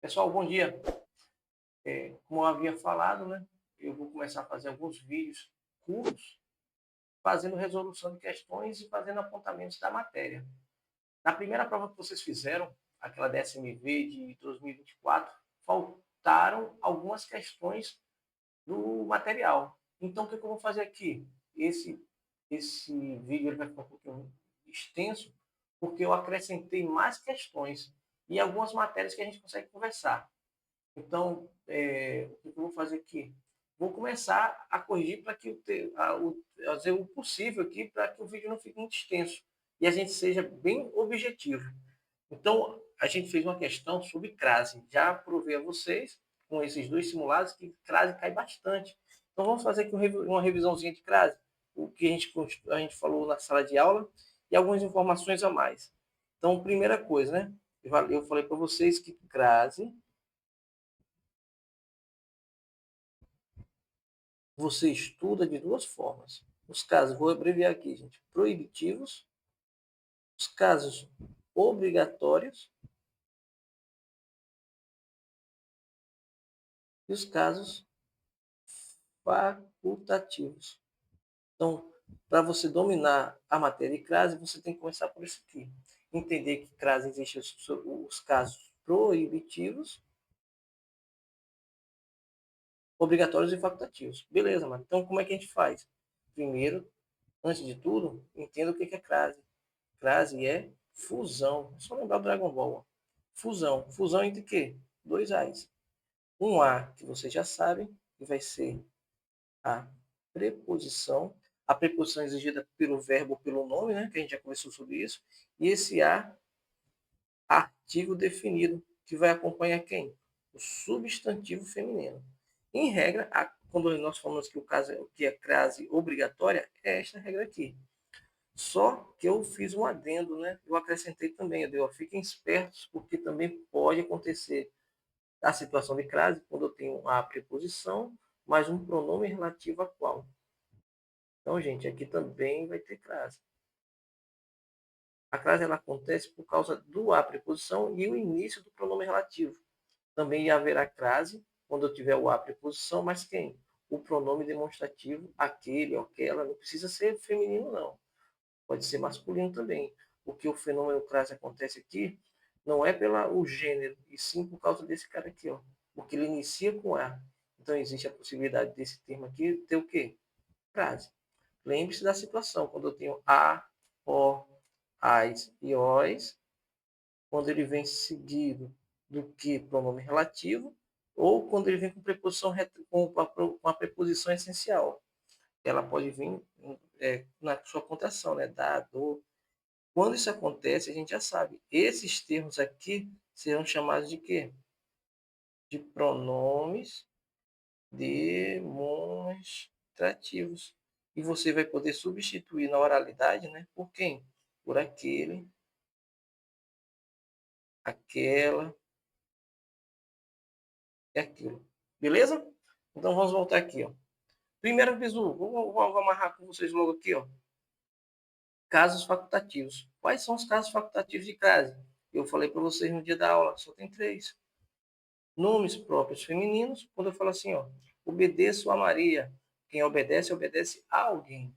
Pessoal, bom dia. Como eu havia falado, né, eu vou começar a fazer alguns vídeos curtos, fazendo resolução de questões e fazendo apontamentos da matéria. Na primeira prova que vocês fizeram, aquela DSMV de 2024, faltaram algumas questões do material. Então, o que eu vou fazer aqui? Esse vídeo ele vai ficar um pouquinho extenso, porque eu acrescentei mais questões e algumas matérias que a gente consegue conversar. Então, o que eu vou fazer aqui? Vou começar a corrigir para que fazer o possível aqui para que o vídeo não fique muito extenso e a gente seja bem objetivo. Então, a gente fez uma questão sobre crase. Já provei a vocês, com esses dois simulados, que crase cai bastante. Então, vamos fazer aqui uma revisãozinha de crase, o que a gente falou na sala de aula e algumas informações a mais. Então, primeira coisa, né? Eu falei para vocês que crase você estuda de duas formas. Os casos, vou abreviar aqui, gente, proibitivos, os casos obrigatórios e os casos facultativos. Então, para você dominar a matéria de crase, você tem que começar por isso aqui. Entender que crase existe os casos proibitivos, obrigatórios e facultativos. Beleza, mano. Então, como é que a gente faz? Primeiro, antes de tudo, entenda o que é crase. Crase é fusão. É só lembrar do Dragon Ball. Ó. Fusão. Fusão entre quê? Dois A's. Um A, que vocês já sabem, que vai ser a preposição. A preposição exigida pelo verbo ou pelo nome, né? Que a gente já conversou sobre isso. E esse A, artigo definido, que vai acompanhar quem? O substantivo feminino. Em regra, quando nós falamos que o caso que é crase obrigatória, é esta regra aqui. Só que eu fiz um adendo, né? Eu acrescentei também, fiquem espertos, porque também pode acontecer a situação de crase quando eu tenho a preposição mais um pronome relativo a qual. Então, gente, aqui também vai ter crase. A crase ela acontece por causa do a preposição e o início do pronome relativo. Também haverá crase quando eu tiver o a preposição, mas quem? O pronome demonstrativo, aquele ou aquela, não precisa ser feminino, não. Pode ser masculino também. Porque o fenômeno crase acontece aqui não é pelo gênero, e sim por causa desse cara aqui, ó. Porque ele inicia com A. Então existe a possibilidade desse termo aqui ter o quê? Crase. Lembre-se da situação, quando eu tenho A, O, AS e OS, quando ele vem seguido do que pronome relativo, ou quando ele vem com preposição com a preposição essencial. Ela pode vir na sua contração, né? Da, do, quando isso acontece, a gente já sabe. Esses termos aqui serão chamados de quê? De pronomes demonstrativos. E você vai poder substituir na oralidade, né? Por quem? Por aquele, aquela e aquilo. Beleza? Então vamos voltar aqui, ó. Primeiro bizu, vou amarrar com vocês logo aqui, ó. Casos facultativos. Quais são os casos facultativos de crase? Eu falei para vocês no dia da aula, só tem três. Nomes próprios femininos, quando eu falo assim, ó, obedeço a Maria. Quem obedece, obedece a alguém.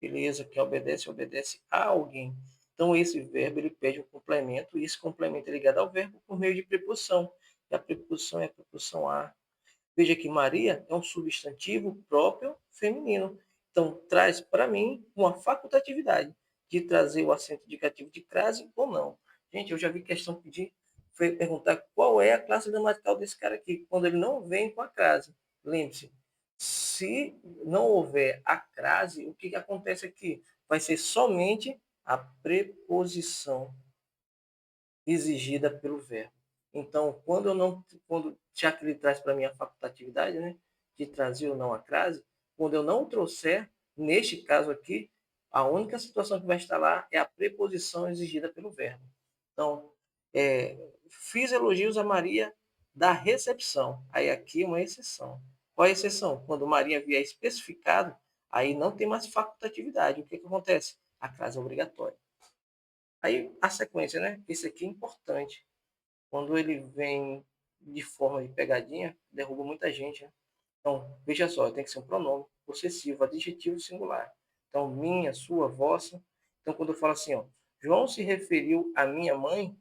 Beleza? Quem obedece, obedece a alguém. Então, esse verbo, ele pede um complemento, e esse complemento é ligado ao verbo por meio de preposição. E a preposição é a preposição a. Veja que Maria é um substantivo próprio feminino. Então, traz para mim uma facultatividade de trazer o acento indicativo de crase ou não. Gente, eu já vi questão pedir, foi perguntar qual é a classe gramatical desse cara aqui, quando ele não vem com a crase. Lembre-se, se não houver a crase, o que, que acontece aqui? Vai ser somente a preposição exigida pelo verbo. Então, quando eu não, quando já que ele traz para mim a facultatividade, né, de trazer ou não a crase, quando eu não trouxer, neste caso aqui, a única situação que vai estar lá é a preposição exigida pelo verbo. Então, fiz elogios a Maria da recepção. Aí aqui uma exceção. Qual é a exceção? Quando Maria vier especificado, aí não tem mais facultatividade. O que, que acontece? A crase é obrigatória. Aí a sequência, né? Esse aqui é importante. Quando ele vem de forma de pegadinha, derruba muita gente, né? Então, veja só, tem que ser um pronome possessivo, adjetivo singular. Então, minha, sua, vossa. Então, quando eu falo assim, ó, João se referiu à minha mãe,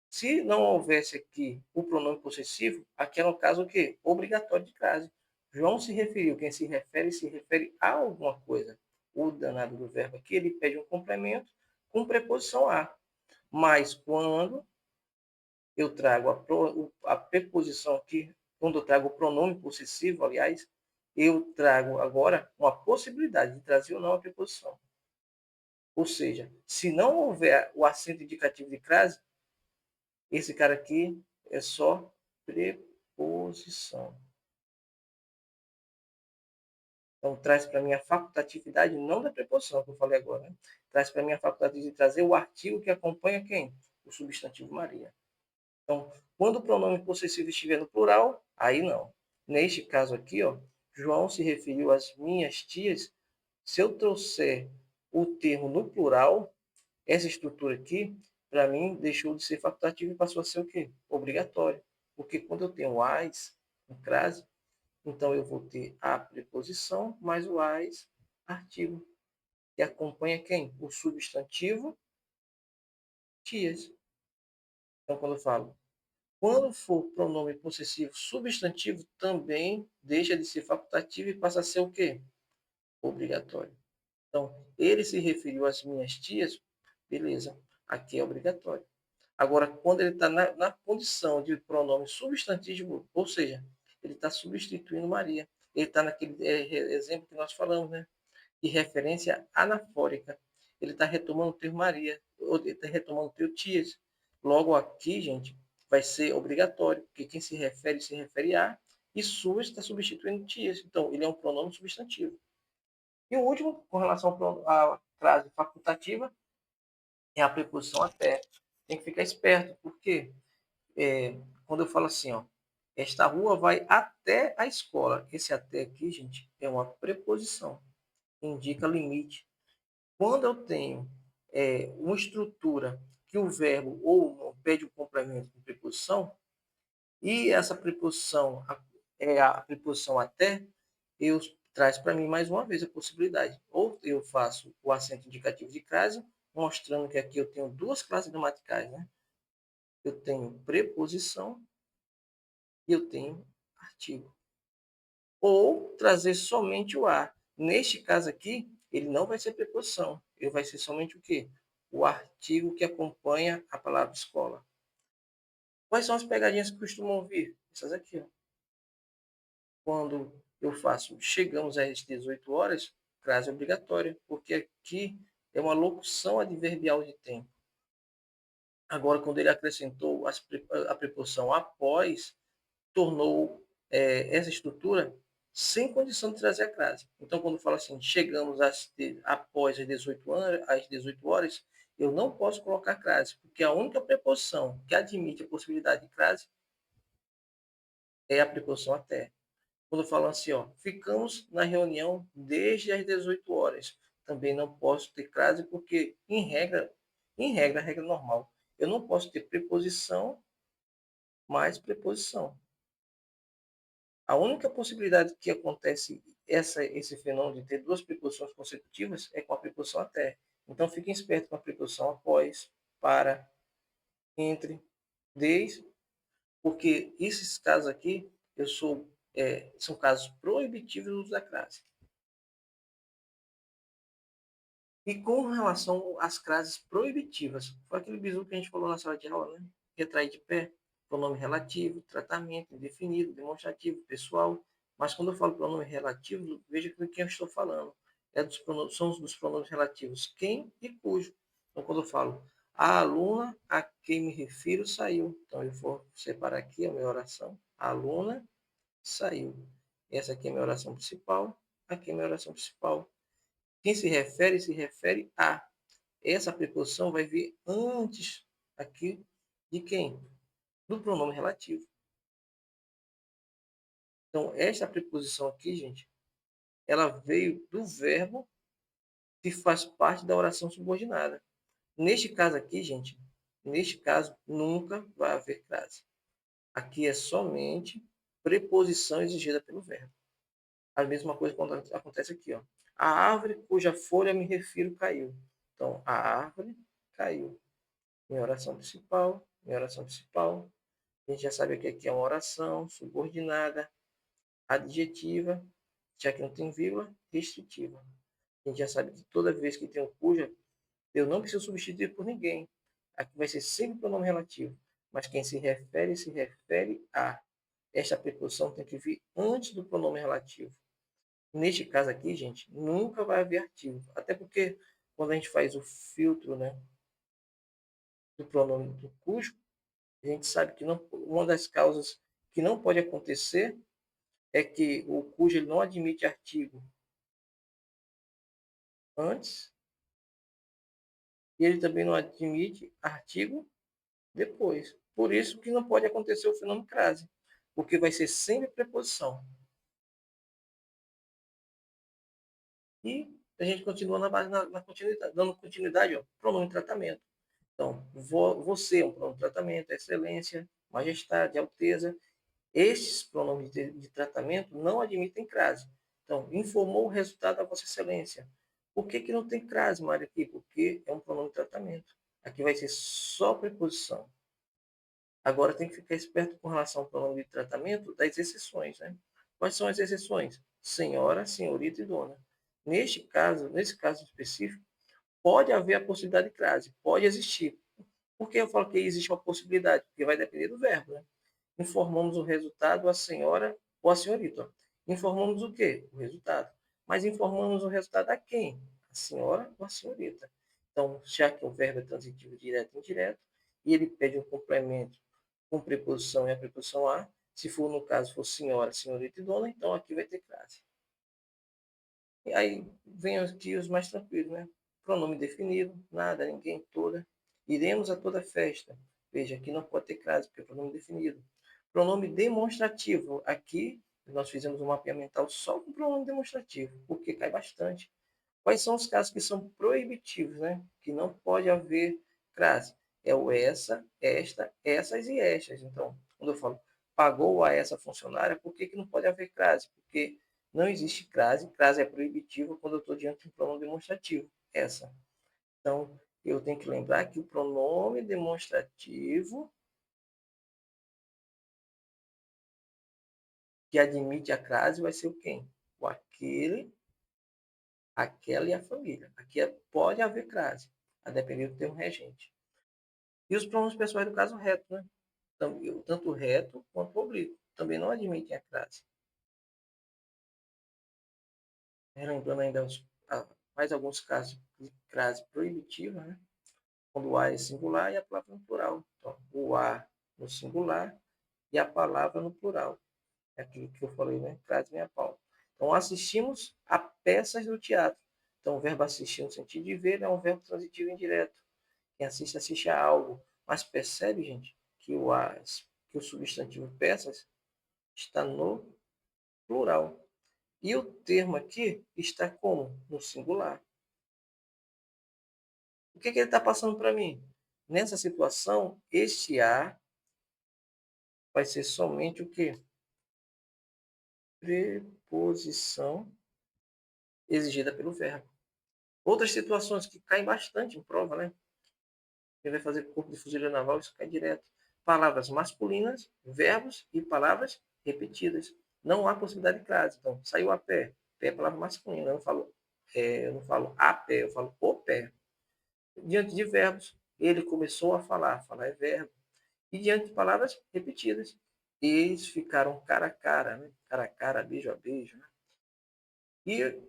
se não houvesse aqui o pronome possessivo, aqui é no caso o quê? Obrigatório de crase. João se referiu, quem se refere a alguma coisa. O danado do verbo aqui, ele pede um complemento com preposição a. Mas quando eu trago a preposição aqui, quando eu trago o pronome possessivo, aliás, eu trago agora uma possibilidade de trazer ou não a preposição. Ou seja, se não houver o acento indicativo de crase, esse cara aqui é só preposição. Então, traz para mim a facultatividade, não da preposição que eu falei agora, né? Traz para mim a facultatividade de trazer o artigo que acompanha quem? O substantivo Maria. Então, quando o pronome possessivo estiver no plural, aí não. Neste caso aqui, ó, João se referiu às minhas tias. Se eu trouxer o termo no plural, essa estrutura aqui, para mim, deixou de ser facultativo e passou a ser o quê? Obrigatório. Porque quando eu tenho as, em crase, então eu vou ter a preposição mais o as, artigo, que acompanha quem? O substantivo tias. Então, quando eu falo quando for pronome possessivo substantivo, também deixa de ser facultativo e passa a ser o quê? Obrigatório. Então, ele se referiu às minhas tias, beleza, aqui é obrigatório. Agora, quando ele está na condição de pronome substantivo, ou seja, ele está substituindo Maria. Ele está naquele exemplo que nós falamos, né? De referência anafórica. Ele está retomando o termo Maria, ou ele está retomando o termo tias. Logo aqui, gente, vai ser obrigatório, porque quem se refere a, e suas está substituindo tias. Então, ele é um pronome substantivo. E o último, com relação à frase facultativa, é a preposição até. Tem que ficar esperto, porque quando eu falo assim, ó, esta rua vai até a escola. Esse até aqui, gente, é uma preposição. Indica limite. Quando eu tenho uma estrutura que o verbo ou pede o complemento de preposição, e essa preposição é a preposição até, eu traz para mim mais uma vez a possibilidade. Ou eu faço o acento indicativo de crase, mostrando que aqui eu tenho duas classes gramaticais, né? Eu tenho preposição e eu tenho artigo. Ou trazer somente o a. Neste caso aqui, ele não vai ser preposição, ele vai ser somente o quê? O artigo que acompanha a palavra escola. Quais são as pegadinhas que costumam ouvir? Essas aqui, ó. Quando eu faço chegamos às 18 horas, crase obrigatória, porque aqui é uma locução adverbial de tempo. Agora, quando ele acrescentou a preposição após, tornou essa estrutura sem condição de trazer a crase. Então, quando fala assim, chegamos após às 18 horas, eu não posso colocar crase, porque a única preposição que admite a possibilidade de crase é a preposição até. Quando falam assim, ó, ficamos na reunião desde as 18 horas. Também não posso ter crase, porque, regra normal, eu não posso ter preposição mais preposição. A única possibilidade que acontece esse fenômeno de ter duas preposições consecutivas é com a preposição até. Então, fiquem espertos com a preposição após, para, entre, desde, porque esses casos aqui são casos proibitivos do uso da crase. E com relação às classes proibitivas, foi aquele bizu que a gente falou na sala de aula, né? Retrair de pé, pronome relativo, tratamento, indefinido, demonstrativo, pessoal. Mas quando eu falo pronome relativo, veja com quem eu estou falando. São dos pronomes relativos quem e cujo. Então, quando eu falo a aluna a quem me refiro saiu. Então, eu vou separar aqui a minha oração. A aluna saiu. Essa aqui é a minha oração principal. Aqui é a minha oração principal. Quem se refere a. Essa preposição vai vir antes aqui de quem? Do pronome relativo. Então, essa preposição aqui, gente, ela veio do verbo que faz parte da oração subordinada. Neste caso aqui, gente, neste caso, nunca vai haver crase. Aqui é somente preposição exigida pelo verbo. A mesma coisa quando acontece aqui, ó. A árvore cuja folha me refiro caiu. Então, a árvore caiu. Minha oração principal, minha oração principal. A gente já sabe que aqui é uma oração subordinada, adjetiva, já que não tem vírgula, restritiva. A gente já sabe que toda vez que tem um cuja, eu não preciso substituir por ninguém. Aqui vai ser sempre pronome relativo. Mas quem se refere a. Esta preposição tem que vir antes do pronome relativo. Neste caso aqui, gente, nunca vai haver artigo. Até porque quando a gente faz o filtro, né, do pronome do cujo, a gente sabe que não, uma das causas que não pode acontecer é que o cujo ele não admite artigo antes e ele também não admite artigo depois. Por isso que não pode acontecer o fenômeno crase, porque vai ser sempre preposição. E a gente continua na continuidade, dando continuidade ao pronome de tratamento. Então, você é um pronome de tratamento, excelência, majestade, alteza. Estes pronomes de tratamento não admitem crase. Então, informou o resultado a Vossa Excelência. Por que, que não tem crase, Mário, aqui? Porque é um pronome de tratamento. Aqui vai ser só preposição. Agora tem que ficar esperto com relação ao pronome de tratamento das exceções, né? Quais são as exceções? Senhora, senhorita e dona. Nesse caso específico, pode haver a possibilidade de crase, pode existir. Por que eu falo que existe uma possibilidade? Porque vai depender do verbo, né? Informamos o resultado à senhora ou à senhorita. Informamos o quê? O resultado. Mas informamos o resultado a quem? A senhora ou a senhorita. Então, já que o verbo é transitivo direto e indireto, e ele pede um complemento com preposição e a preposição a, se for no caso for senhora, senhorita e dona, então aqui vai ter crase. E aí vem aqui os mais tranquilos, né? Pronome definido, nada, ninguém, toda. Iremos a toda festa. Veja, aqui não pode ter crase, porque é pronome definido. Pronome demonstrativo. Aqui nós fizemos um mapeamento mental só com pronome demonstrativo, porque cai bastante. Quais são os casos que são proibitivos, né? Que não pode haver crase? É o essa, esta, essas e estas. Então, quando eu falo pagou a essa funcionária, por que, que não pode haver crase? Porque não existe crase. Crase é proibitiva quando eu estou diante de um pronome demonstrativo. Essa. Então, eu tenho que lembrar que o pronome demonstrativo que admite a crase vai ser o quem? O aquele, aquela e a família. Aqui pode haver crase, a depender do termo regente. E os pronomes pessoais do caso reto, né? Tanto reto quanto oblíquo. Também não admitem a crase. Lembrando ainda mais alguns casos de crase proibitiva, né? Quando o A é singular e a palavra no plural. Então, o A no singular e a palavra no plural. É aquilo que eu falei, né? Crase minha pau. Então, assistimos a peças do teatro. Então, o verbo assistir no sentido de ver é um verbo transitivo indireto. Quem assiste, assiste a algo. Mas percebe, gente, que que o substantivo peças está no plural. E o termo aqui está como? No singular. O que, que ele está passando para mim? Nessa situação, este A vai ser somente o quê? Preposição exigida pelo verbo. Outras situações que caem bastante em prova, né? Quem vai fazer corpo de fuzileiro naval, isso cai direto. Palavras masculinas, verbos e palavras repetidas. Não há possibilidade de crase. Então, saiu a pé. Pé é palavra masculina. Eu não falo a pé, eu falo o pé. Diante de verbos, ele começou a falar. Falar é verbo. E diante de palavras repetidas, eles ficaram cara a cara, né? Cara a cara, beijo a beijo. Né? E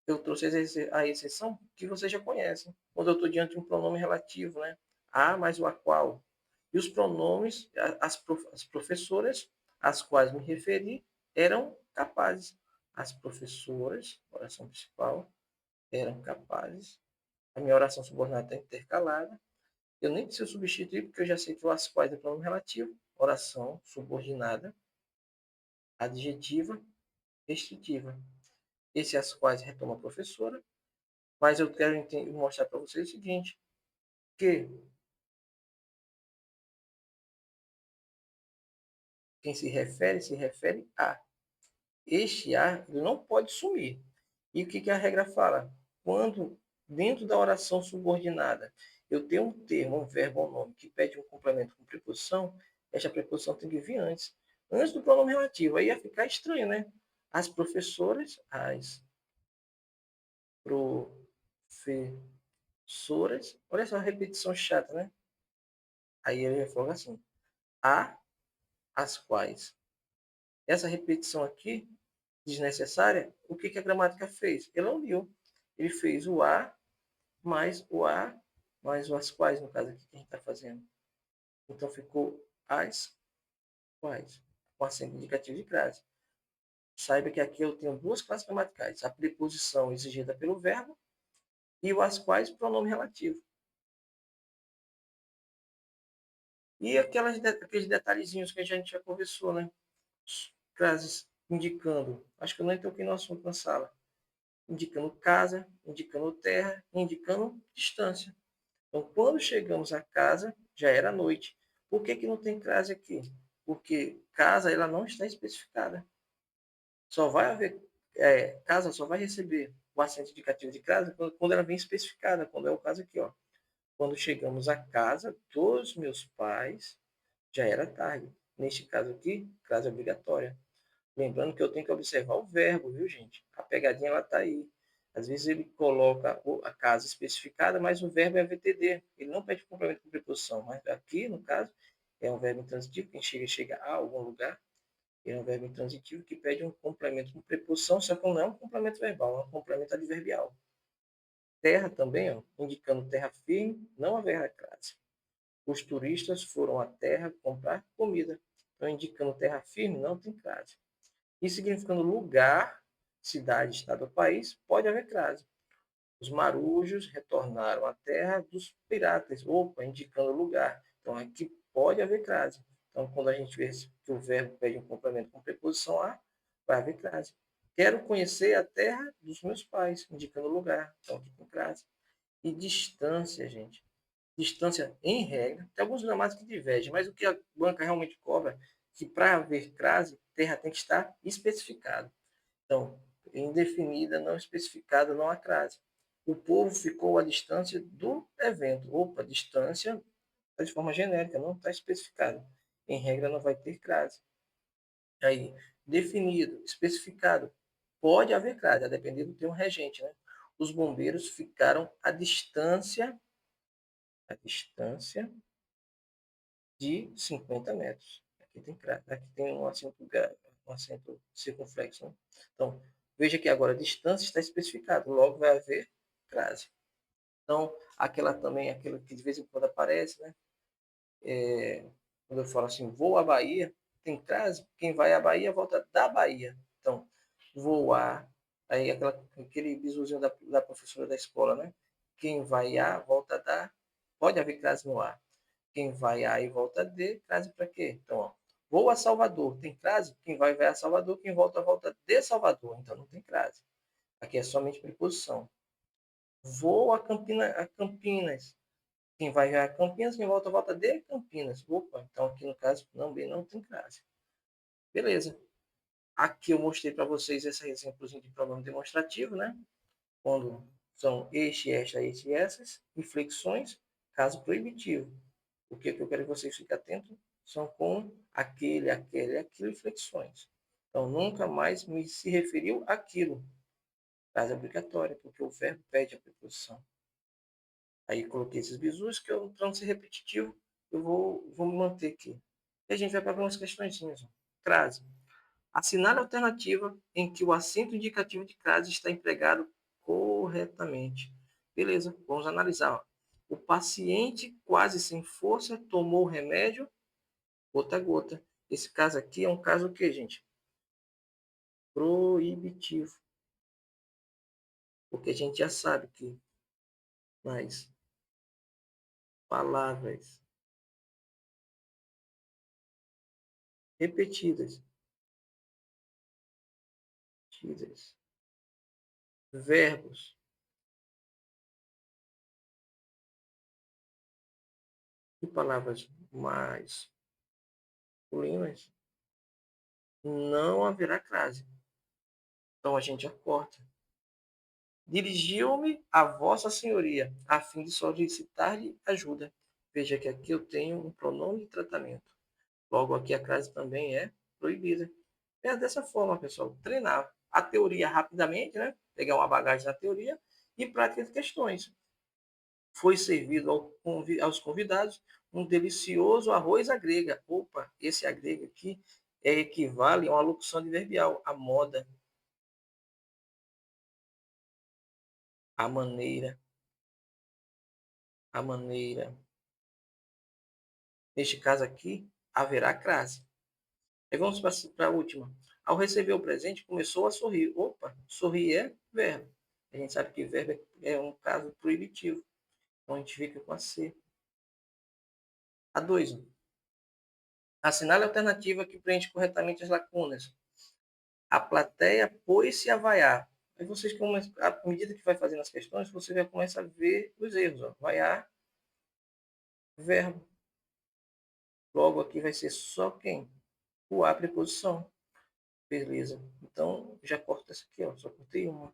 eu trouxe a exceção que vocês já conhecem. Quando eu estou diante de um pronome relativo, né? A mais o a qual. E os pronomes, as professoras às quais me referi, eram capazes. As professoras, oração principal, eram capazes. A minha oração subordinada está intercalada. Eu nem preciso substituir, porque eu já sei que o as quais é pronome relativo. Oração subordinada, adjetiva, restritiva. Esse as quais retoma a professora. Mas eu quero mostrar para vocês o seguinte, que Quem se refere a. Este a ele não pode sumir. E o que, que a regra fala? Quando, dentro da oração subordinada, eu tenho um termo, um verbo ou um nome que pede um complemento com preposição, esta preposição tem que vir antes do pronome relativo. Aí ia ficar estranho, né? As professoras, as professoras, olha só a repetição chata, né? Aí ele falou assim, a as quais. Essa repetição aqui, desnecessária, o que, que a gramática fez? Ele não viu. Ele fez o a, mais o as quais, no caso aqui que a gente está fazendo. Então ficou as quais, com acento indicativo de crase. Saiba que aqui eu tenho duas classes gramaticais, a preposição exigida pelo verbo e o as quais, pronome relativo. E aqueles detalhezinhos que a gente já conversou, né? Frases indicando, acho que eu nem toquei no assunto na sala, indicando casa, indicando terra, indicando distância. Então, quando chegamos à casa, já era noite. Por que, que não tem crase aqui? Porque casa ela não está especificada. Só vai haver casa, só vai receber o acento indicativo de casa quando ela vem especificada, quando é o caso aqui, ó. Quando chegamos à casa dos meus pais, já era tarde. Neste caso aqui, crase obrigatória. Lembrando que eu tenho que observar o verbo, viu, gente? A pegadinha ela está aí. Às vezes ele coloca a casa especificada, mas o verbo é VTD. Ele não pede complemento com preposição, mas aqui, no caso, é um verbo intransitivo. Quem chega a algum lugar, é um verbo intransitivo que pede um complemento com preposição, só que não é um complemento verbal, é um complemento adverbial. Terra também, ó, indicando terra firme, não haverá crase. Os turistas foram à terra comprar comida. Então, indicando terra firme, não tem crase. E significando lugar, cidade, estado ou país, pode haver crase. Os marujos retornaram à terra dos piratas, opa, indicando lugar. Então aqui pode haver crase. Então quando a gente vê que o verbo pede um complemento com preposição a, vai haver crase. Quero conhecer a terra dos meus pais, indicando lugar. Então aqui tem crase. E distância, gente. Distância, em regra, tem alguns gramados que divergem, mas o que a banca realmente cobra é que para haver crase, terra tem que estar especificado. Então, indefinida, não especificada, não há crase. O povo ficou à distância do evento. Opa, distância está de forma genérica, não está especificado. Em regra, não vai ter crase. Aí, definido, especificado, pode haver crase, a depender do termo regente, né? Os bombeiros ficaram à distância de 50 metros. Aqui tem crase, aqui tem um acento circunflexo, né? Então, veja que agora a distância está especificada, logo vai haver crase. Então, aquela também, aquela que de vez em quando aparece, né? Quando eu falo assim, vou à Bahia, tem crase, quem vai à Bahia volta da Bahia. Então, voar, aí aquele bisuzinho da professora da escola, né? Quem vai a, volta da, pode haver crase no ar. Quem vai a e volta de, crase para quê? Então, ó, vou a Salvador, tem crase? Quem vai a Salvador, quem volta de Salvador. Então, não tem crase. Aqui é somente preposição. Vou a Campinas. Quem vai a Campinas, quem volta de Campinas. Opa, então aqui no caso também não tem crase. Beleza. Aqui eu mostrei para vocês esse exemplozinho de pronome demonstrativo, né? Quando são este, esta, este, essas, inflexões, caso proibitivo. O que eu quero que vocês fiquem atentos são com aquele, aquilo, inflexões. Então, nunca mais me se referiu àquilo. Frase obrigatória, porque o verbo pede a preposição. Aí coloquei esses bisus que eu, para não ser repetitivo, eu vou me manter aqui. E a gente vai para algumas questões. Crase. Assinale a alternativa em que o acento indicativo de crase está empregado corretamente. Beleza, vamos analisar. O paciente, quase sem força, tomou o remédio gota a gota. Esse caso aqui é um caso o que, gente? Proibitivo. Porque a gente já sabe que mais palavras repetidas, verbos e palavras masculinas não haverá crase. Então a gente já corta. Dirigiu-me a Vossa Senhoria, a fim de solicitar-lhe ajuda. Veja que aqui eu tenho um pronome de tratamento. Logo, aqui a crase também é proibida. É dessa forma, pessoal. Treinar a teoria rapidamente, né? Pegar uma bagagem na teoria e prática de questões. Foi servido aos convidados um delicioso arroz à grega. Opa, esse à grega aqui equivale a uma locução adverbial. A moda, a maneira, a maneira. Neste caso aqui, haverá crase. Aí vamos para a última. Ao receber o presente, começou a sorrir. Opa, sorrir é verbo. A gente sabe que verbo é um caso proibitivo. Então a gente fica com a C. A 2. Assinale a alternativa que preenche corretamente as lacunas. A plateia pôs-se a vaiar. Aí vocês, à medida que vai fazendo as questões, você já começa a ver os erros. Ó. Vaiar, verbo. Logo aqui vai ser só quem? O a preposição. Beleza. Então, já corto essa aqui, ó. Só cortei uma.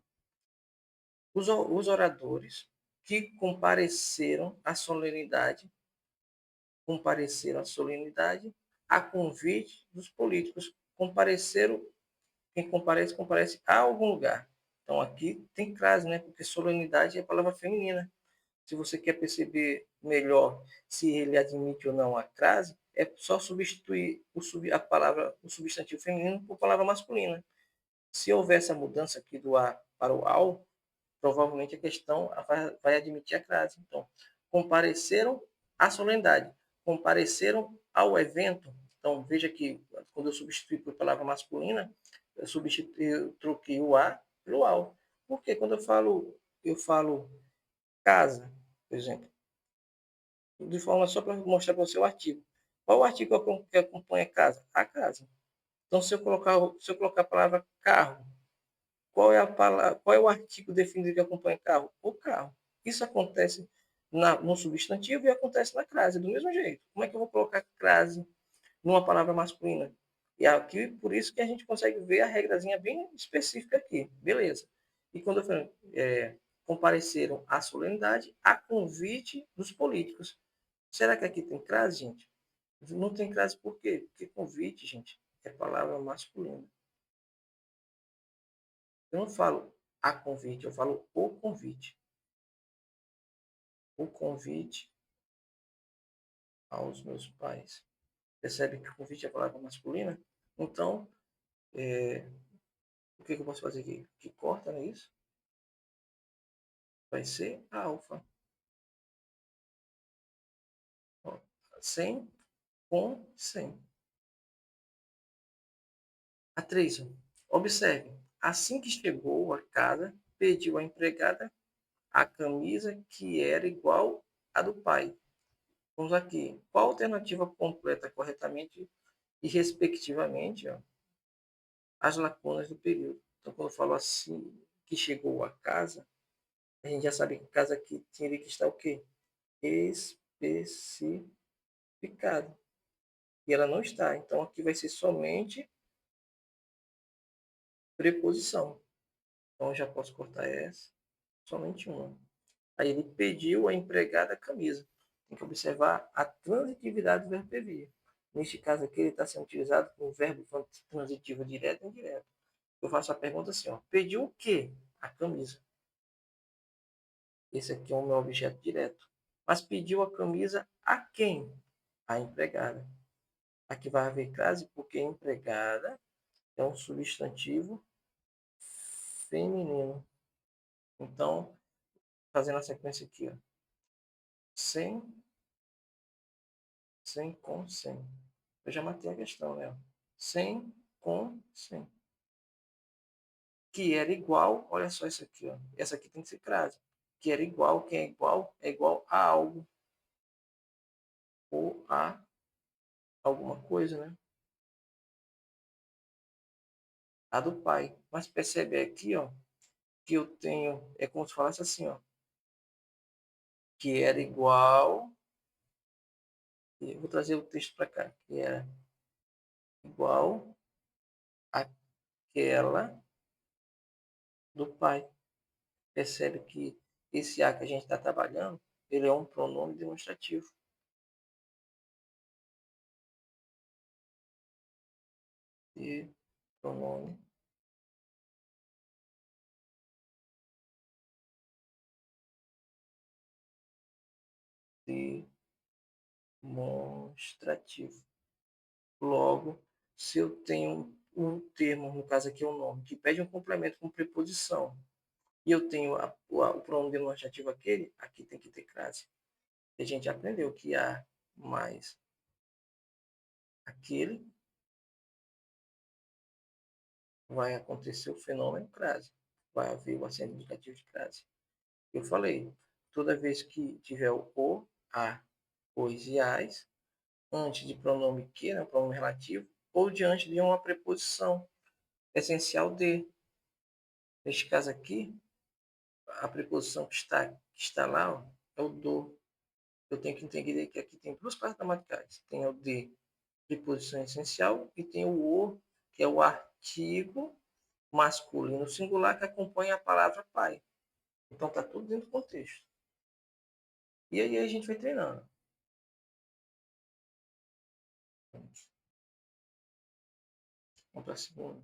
Os oradores que compareceram à solenidade a convite dos políticos. Compareceram, quem comparece, comparece a algum lugar. Então aqui tem crase, né? Porque solenidade é a palavra feminina. Se você quer perceber melhor se ele admite ou não a crase, é só substituir o substantivo feminino por palavra masculina. Se houver essa mudança aqui do a para o ao, provavelmente a questão vai admitir a crase. Então, compareceram à solenidade, compareceram ao evento. Então, veja que quando eu substituí por palavra masculina, eu troquei o a pelo ao. Porque quando eu falo casa, por exemplo, de forma só para mostrar para você o artigo. Qual o artigo que acompanha casa? A casa. Então, se eu colocar a palavra carro, qual é o artigo definido que acompanha carro? O carro. Isso acontece no substantivo e acontece na crase, do mesmo jeito. Como é que eu vou colocar crase numa palavra masculina? E aqui, por isso que a gente consegue ver a regrazinha bem específica aqui. Beleza. E quando eu falo, compareceram à solenidade a convite dos políticos. Será que aqui tem crase, gente? Não tem crase por quê? Porque convite, gente, é palavra masculina. Eu não falo a convite, eu falo o convite. O convite aos meus pais. Percebe que o convite é a palavra masculina? Então, o que eu posso fazer aqui? Que corta, não é isso? Vai ser a alfa. Ó, sem, com, sem. A 3. Observe. Assim que chegou à casa, pediu à empregada a camisa que era igual à do pai. Vamos aqui. Qual alternativa completa corretamente e respectivamente ó, as lacunas do período? Então, quando eu falo assim, que chegou a casa, a gente já sabe que casa aqui teria que estar o quê? Especificado. E ela não está. Então, aqui vai ser somente preposição. Então, eu já posso cortar essa. Somente uma. Aí ele pediu à empregada a camisa. Tem que observar a transitividade do verbo pedir. Neste caso aqui, ele está sendo utilizado com o verbo transitivo direto e indireto. Eu faço a pergunta assim, ó, pediu o quê? A camisa. Esse aqui é o meu objeto direto. Mas pediu a camisa a quem? A empregada. Aqui vai haver crase porque empregada é um substantivo feminino. Então, fazendo a sequência aqui, ó. Sem, sem, com, sem. Eu já matei a questão, né? Sem, com, sem. Que era igual, olha só isso aqui, ó. Essa aqui tem que ser crase. Que era igual, quem é igual a algo. Ou a alguma coisa, né? A do pai. Mas percebe aqui, ó, que eu tenho, é como se falasse assim, ó, que era igual, eu vou trazer o texto para cá, que era igual aquela do pai. Percebe que esse a que a gente está trabalhando, ele é um pronome demonstrativo. E pronome demonstrativo. Logo, se eu tenho um termo, no caso aqui é um nome, que pede um complemento com preposição, e eu tenho o pronome demonstrativo aquele, aqui tem que ter crase. A gente aprendeu que a mais aquele vai acontecer o fenômeno crase. Vai haver o acento indicativo de crase. Eu falei, toda vez que tiver o, a, os e as, antes de pronome que, né, pronome relativo, ou diante de uma preposição essencial de. Neste caso aqui, a preposição que está lá ó, é o do. Eu tenho que entender que aqui tem duas partes gramaticais. Tem o de, preposição essencial, e tem o, que é o artigo masculino singular que acompanha a palavra pai. Então está tudo dentro do contexto. E aí a gente vai treinando. Vamos para a segunda.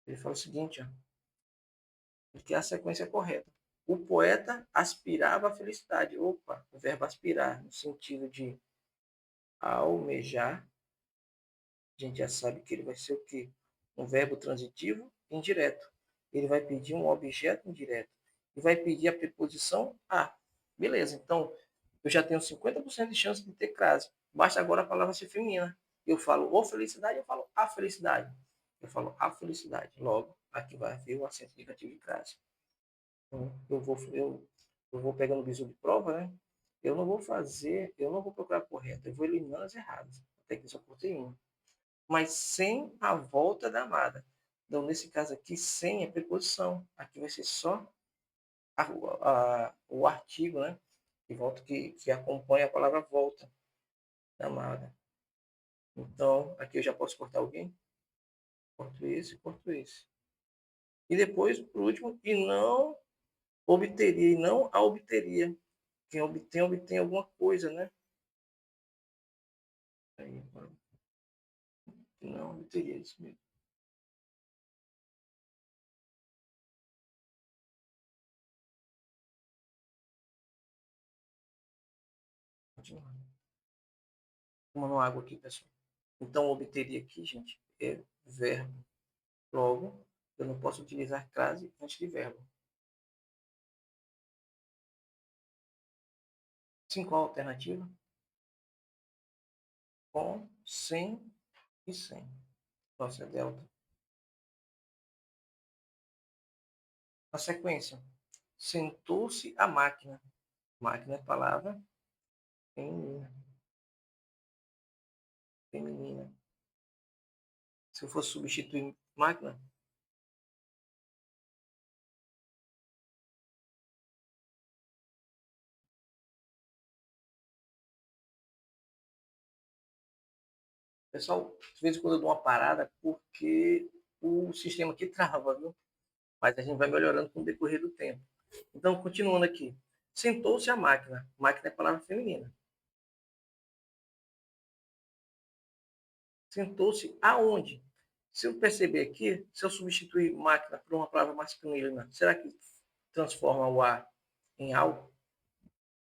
Ele fala o seguinte, ó, que é a sequência correta. O poeta aspirava à felicidade. Opa, o verbo aspirar, no sentido de almejar, a gente já sabe que ele vai ser o quê? Um verbo transitivo indireto. Ele vai pedir um objeto indireto. E vai pedir a preposição a. Beleza, então eu já tenho 50% de chance de ter crase. Basta agora a palavra ser feminina. Eu falo o felicidade, eu falo a felicidade. Eu falo a felicidade. Logo, aqui vai haver o acento indicativo de crase. Então, eu vou pegando o bizu de prova, né? Eu não vou procurar correto, eu vou eliminando as erradas. Até que só cortei uma. Mas sem a volta da amada. Então, nesse caso aqui, sem é preposição. Aqui vai ser só o artigo, né? Que acompanha a palavra volta da amada. Então, aqui eu já posso cortar alguém. Corto esse, corto esse. E depois, por último, e não obteria, e não a obteria. Quem obtém, obtém alguma coisa, né? Aí, não obteria isso mesmo. Continuando. Tomando água aqui, pessoal. Então, obteria aqui, gente, é verbo. Logo, eu não posso utilizar crase antes de verbo. Sim, qual a alternativa? Com, sem e sem. Nossa, é delta. A sequência. Sentou-se a máquina. Máquina é palavra feminina. Feminina. Se eu fosse substituir máquina, pessoal, às vezes quando eu dou uma parada, porque o sistema aqui trava, viu? Mas a gente vai melhorando com o decorrer do tempo. Então, continuando aqui. Sentou-se a máquina. Máquina é palavra feminina. Sentou-se aonde? Se eu perceber aqui, se eu substituir máquina por uma palavra masculina, será que transforma o A em algo?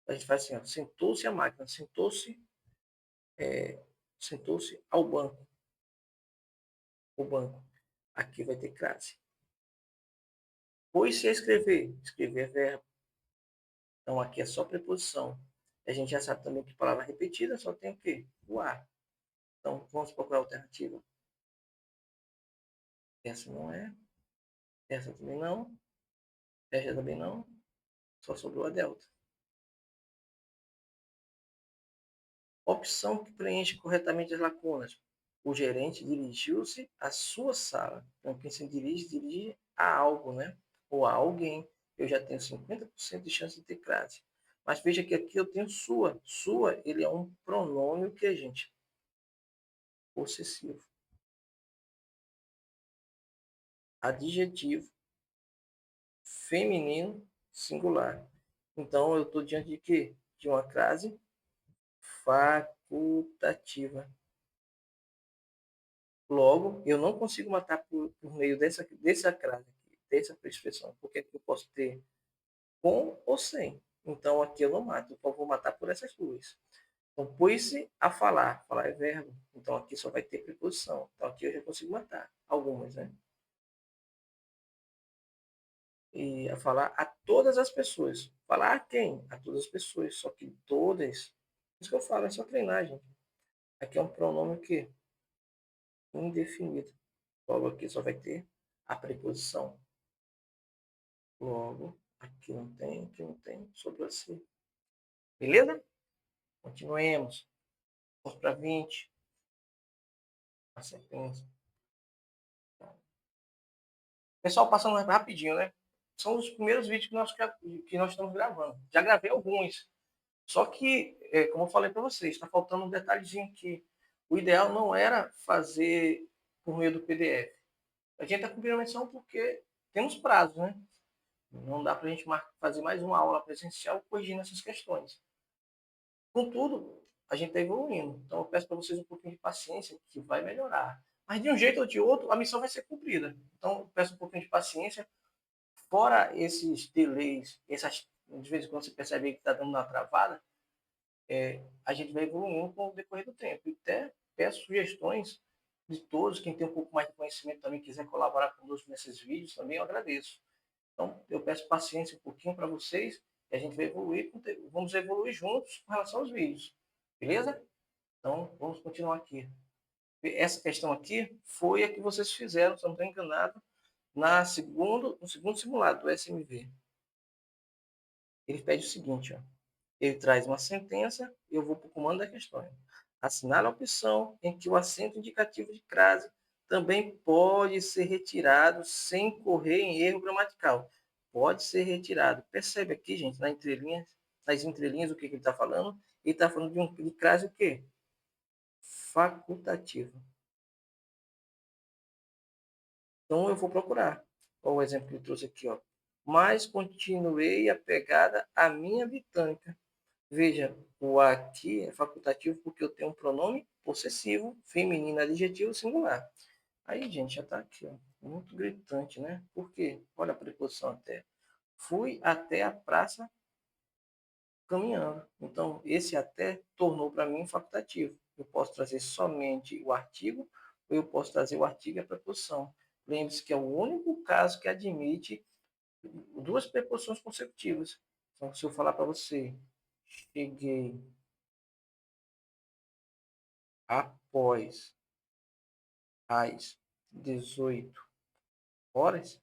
A gente faz assim, ó, sentou-se a máquina, sentou-se ao banco, o banco. Aqui vai ter crase. Pôs-se a escrever, escrever é verbo. Então aqui é só preposição. A gente já sabe também que palavra repetida só tem o quê? O A. Então vamos procurar a alternativa. Essa não é, essa também não, essa também não, só sobrou a delta. Opção que preenche corretamente as lacunas. O gerente dirigiu-se à sua sala. Então, quem se dirige a algo, né? Ou a alguém. Eu já tenho 50% de chance de ter crase. Mas veja que aqui eu tenho sua. Sua, ele é um pronome que a gente possessivo. adjetivo feminino singular. Então, eu estou diante de quê? De uma crase facultativa. Logo, eu não consigo matar por meio dessa crase aqui, dessa expressão. Porque aqui eu posso ter com ou sem. Então, aqui eu não mato. Então, eu vou matar por essas duas. Então, pôs-se a falar. Falar é verbo. Então, aqui só vai ter preposição. Então, aqui eu já consigo matar. Algumas, né? E a falar a todas as pessoas. Falar a quem? A todas as pessoas. Só que todas. Isso que eu falo, é só treinar, gente. Aqui é um pronome que indefinido. Logo aqui só vai ter a preposição. Logo, aqui não tem, sobrou assim. Beleza? Continuemos. Vamos para 20. A sequência. Pessoal, passando rapidinho, né? São os primeiros vídeos que nós estamos gravando. Já gravei alguns. Só que, como eu falei para vocês, está faltando um detalhezinho aqui. O ideal não era fazer por meio do PDF. A gente está cumprindo a missão porque temos prazos, né? Não dá para a gente fazer mais uma aula presencial corrigindo essas questões. Contudo, a gente está evoluindo. Então, eu peço para vocês um pouquinho de paciência, que vai melhorar. Mas, de um jeito ou de outro, a missão vai ser cumprida. Então, eu peço um pouquinho de paciência. Fora esses delays, de vez em quando você percebe que está dando uma travada, a gente vai evoluindo com o decorrer do tempo. E até peço sugestões de todos, quem tem um pouco mais de conhecimento também quiser colaborar conosco nesses vídeos, também eu agradeço. Então, eu peço paciência um pouquinho para vocês e a gente vai evoluir, vamos evoluir juntos com relação aos vídeos. Beleza? Então, vamos continuar aqui. Essa questão aqui foi a que vocês fizeram, se eu não estou enganado, no segundo simulado do SMV. Ele pede o seguinte, ó. Ele traz uma sentença, eu vou para o comando da questão. Assinale a opção em que o acento indicativo de crase também pode ser retirado sem incorrer em erro gramatical. Pode ser retirado. Percebe aqui, gente, nas entrelinhas, o que ele está falando? Ele está falando de crase o quê? Facultativo. Então, eu vou procurar. Olha o exemplo que ele trouxe aqui, ó. Mas continuei apegada à minha britânica. Veja, o aqui é facultativo porque eu tenho um pronome possessivo, feminino, adjetivo singular. Aí, gente, já está aqui, ó, muito gritante, né? Por quê? Olha a preposição até. Fui até a praça caminhando. Então, esse até tornou para mim facultativo. Eu posso trazer somente o artigo ou eu posso trazer o artigo e a preposição. Lembre-se que é o único caso que admite duas preposições consecutivas. Então, se eu falar para você, cheguei após às 18 horas,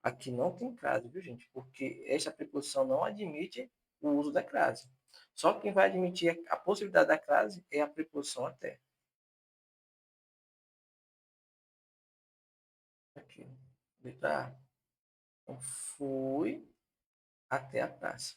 aqui não tem crase, viu, gente? Porque essa preposição não admite o uso da crase. Só quem vai admitir a possibilidade da crase é a preposição até. Aqui, letra A. Então, fui até a praça.